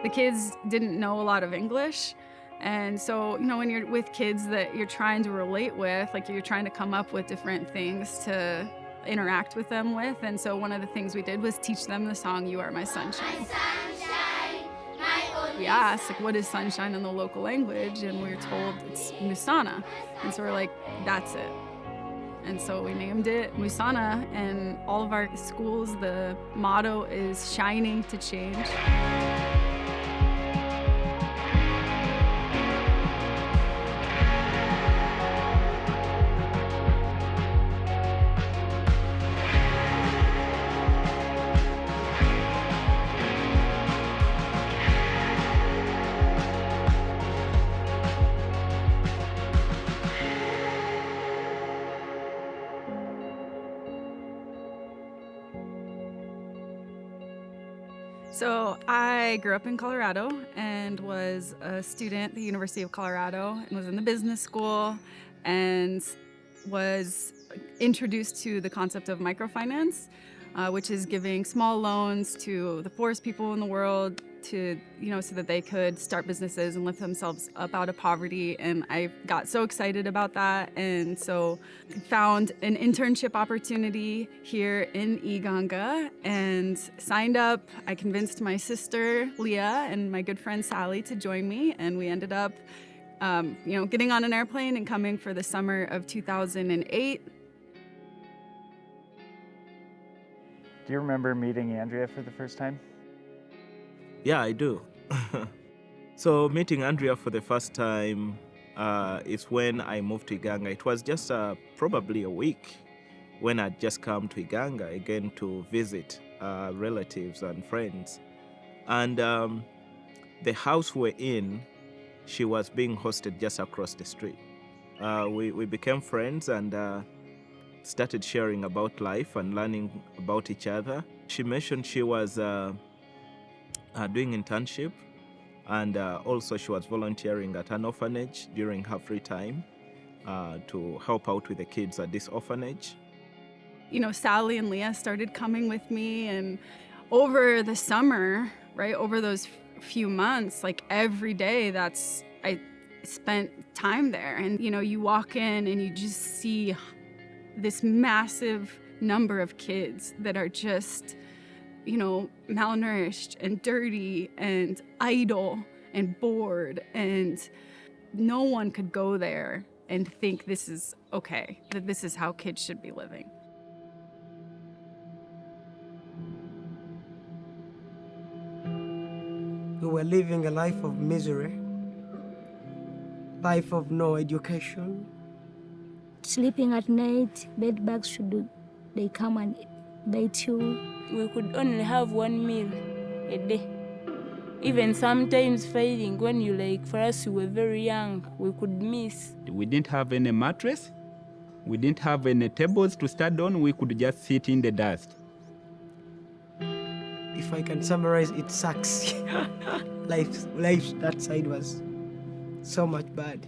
The kids didn't know a lot of English. And so, when you're with kids that you're trying to relate with, like you're trying to come up with different things to interact with them with. And so one of the things we did was teach them the song, You Are My Sunshine. We asked, like, what is sunshine in the local language? And we were told it's MUSANA. And so we're like, that's it. And so we named it MUSANA, and all of our schools, the motto is shining to change. So I grew up in Colorado and was a student at the University of Colorado and was in the business school and was introduced to the concept of microfinance, which is giving small loans to the poorest people in the world to, so that they could start businesses and lift themselves up out of poverty. And I got so excited about that. And so found an internship opportunity here in Iganga and signed up. I convinced my sister, Leah, and my good friend, Sally, to join me. And we ended up, getting on an airplane and coming for the summer of 2008. Do you remember meeting Andrea for the first time? Yeah, I do. So meeting Andrea for the first time is when I moved to Iganga. It was just probably a week when I'd just come to Iganga again to visit relatives and friends. And the house we're in, she was being hosted just across the street. We became friends and started sharing about life and learning about each other. She mentioned she was doing internship, and also she was volunteering at an orphanage during her free time to help out with the kids at this orphanage. Sally and Leah started coming with me, and over the summer, right, over those few months, like every day, I spent time there. And you walk in and you just see this massive number of kids that are just malnourished and dirty and idle and bored, and no one could go there and think this is okay, that this is how kids should be living. We were living a life of misery, life of no education. Sleeping at night, bed bugs they come and bite you. We could only have one meal a day. Even sometimes fighting when for us, we were very young, we could miss. We didn't have any mattress. We didn't have any tables to stand on. We could just sit in the dust. If I can summarize, it sucks. Life that side was so much bad.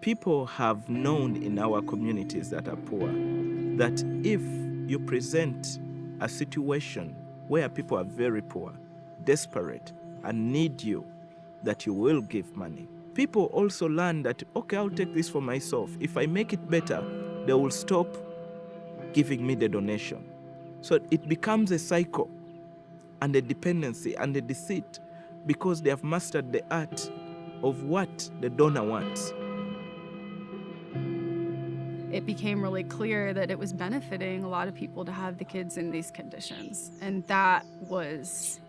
People have known in our communities that are poor that if you present a situation where people are very poor, desperate, and need you, that you will give money. People also learn that, okay, I'll take this for myself. If I make it better, they will stop giving me the donation. So it becomes a cycle and a dependency and a deceit because they have mastered the art of what the donor wants. It became really clear that it was benefiting a lot of people to have the kids in these conditions. And that was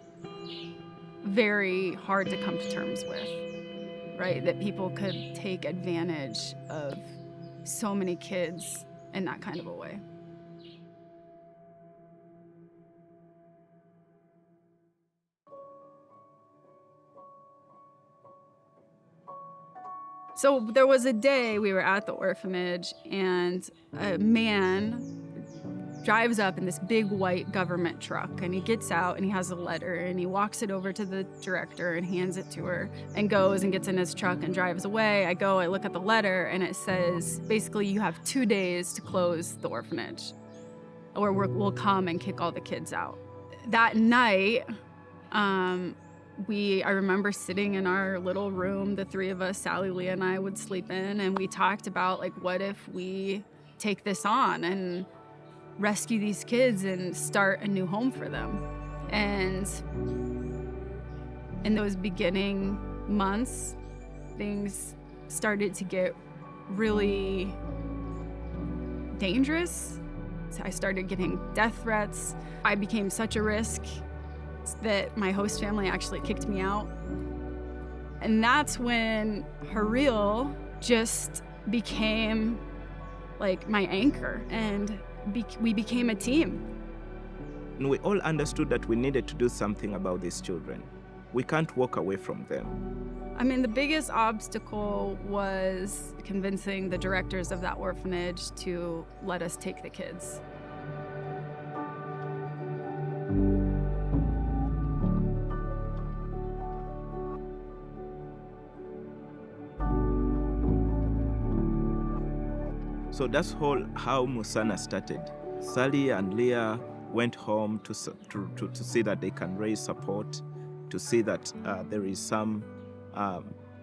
very hard to come to terms with, right? That people could take advantage of so many kids in that kind of a way. So there was a day we were at the orphanage and a man drives up in this big white government truck, and he gets out and he has a letter and he walks it over to the director and hands it to her and goes and gets in his truck and drives away. I look at the letter and it says, basically, you have 2 days to close the orphanage or we'll come and kick all the kids out. that night, I remember sitting in our little room, the three of us, Sally, Leah, and I would sleep in, and we talked about, like, what if we take this on and rescue these kids and start a new home for them? And in those beginning months, things started to get really dangerous. So I started getting death threats. I became such a risk that my host family actually kicked me out. And that's when Hareel just became like my anchor, and we became a team. And we all understood that we needed to do something about these children. We can't walk away from them. I mean, the biggest obstacle was convincing the directors of that orphanage to let us take the kids. So that's how MUSANA started. Sally and Leah went home to see that they can raise support, to see that there is some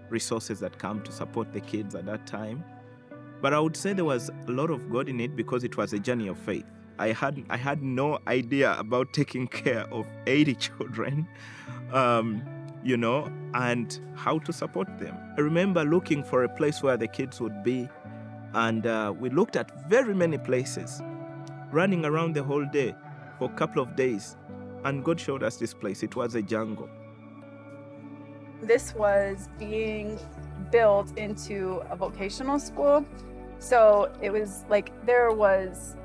resources that come to support the kids at that time. But I would say there was a lot of God in it because it was a journey of faith. I had no idea about taking care of 80 children, and how to support them. I remember looking for a place where the kids would be, and we looked at very many places, running around the whole day for a couple of days, and God showed us this place. It was a jungle. This was being built into a vocational school. So it was like there was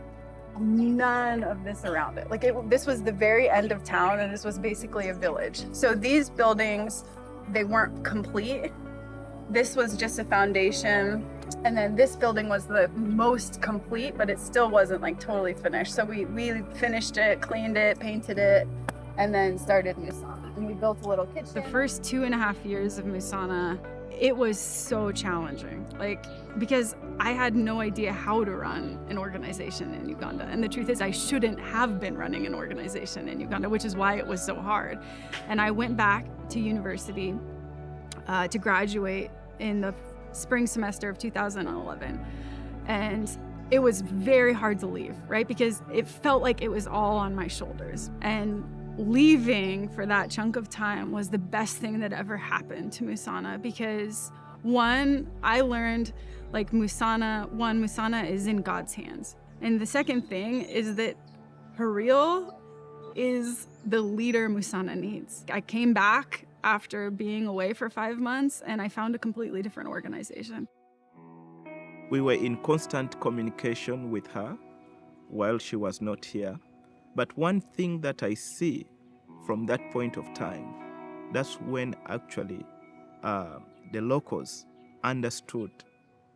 none of this around it. This was the very end of town, and this was basically a village. So these buildings, they weren't complete. This was just a foundation. And then this building was the most complete, but it still wasn't like totally finished. So we finished it, cleaned it, painted it, and then started MUSANA. And we built a little kitchen. The first 2.5 years of MUSANA, it was so challenging. Because I had no idea how to run an organization in Uganda. And the truth is, I shouldn't have been running an organization in Uganda, which is why it was so hard. And I went back to university to graduate in the spring semester of 2011. And it was very hard to leave, right? Because it felt like it was all on my shoulders. And leaving for that chunk of time was the best thing that ever happened to MUSANA, because one, I learned MUSANA is in God's hands. And the second thing is that Hareel is the leader MUSANA needs. I came back after being away for 5 months, and I found a completely different organization. We were in constant communication with her while she was not here. But one thing that I see from that point of time, that's when actually the locals understood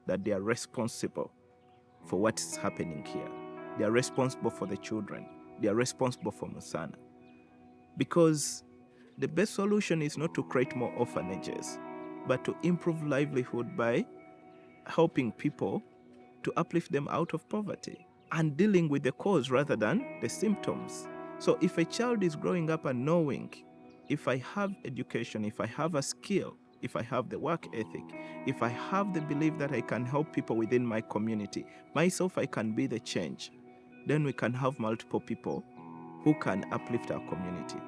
that they are responsible for what is happening here. They are responsible for the children. They are responsible for MUSANA. Because the best solution is not to create more orphanages, but to improve livelihood by helping people to uplift them out of poverty and dealing with the cause rather than the symptoms. So if a child is growing up and knowing, if I have education, if I have a skill, if I have the work ethic, if I have the belief that I can help people within my community, myself I can be the change, then we can have multiple people who can uplift our community.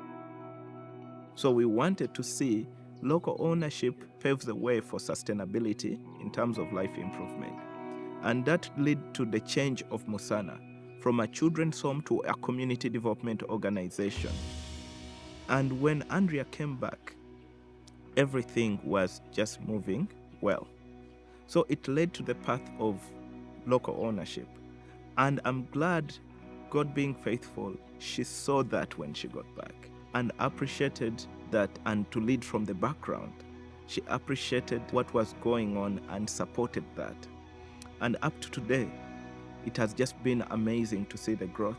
So we wanted to see local ownership pave the way for sustainability in terms of life improvement. And that led to the change of MUSANA from a children's home to a community development organization. And when Andrea came back, everything was just moving well. So it led to the path of local ownership. And I'm glad, God being faithful, she saw that when she got back and appreciated that, and to lead from the background. She appreciated what was going on and supported that. And up to today, it has just been amazing to see the growth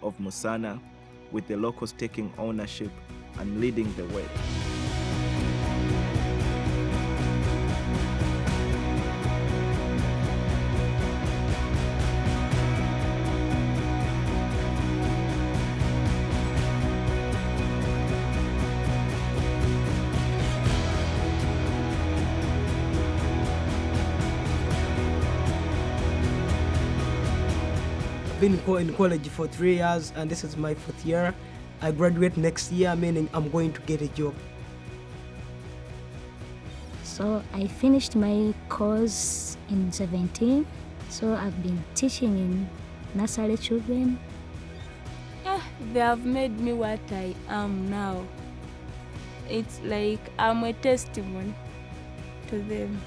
of MUSANA with the locals taking ownership and leading the way. been in college for 3 years, and this is my 4th year. I graduate next year, meaning I'm going to get a job. So I finished my course in 17. So I've been teaching in nursery children. They have made me what I am now. It's like I'm a testimony to them.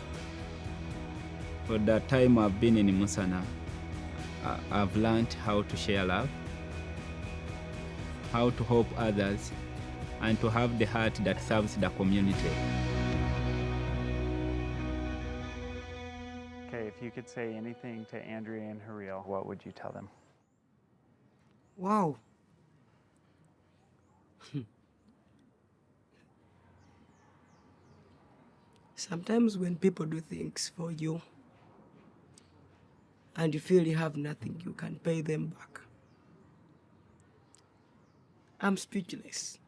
For the time I've been in MUSANA, I've learned how to share love, how to help others, and to have the heart that serves the community. Okay, if you could say anything to Andrea and Hareel, what would you tell them? Wow. Sometimes when people do things for you and you feel you have nothing, you can pay them back. I'm speechless.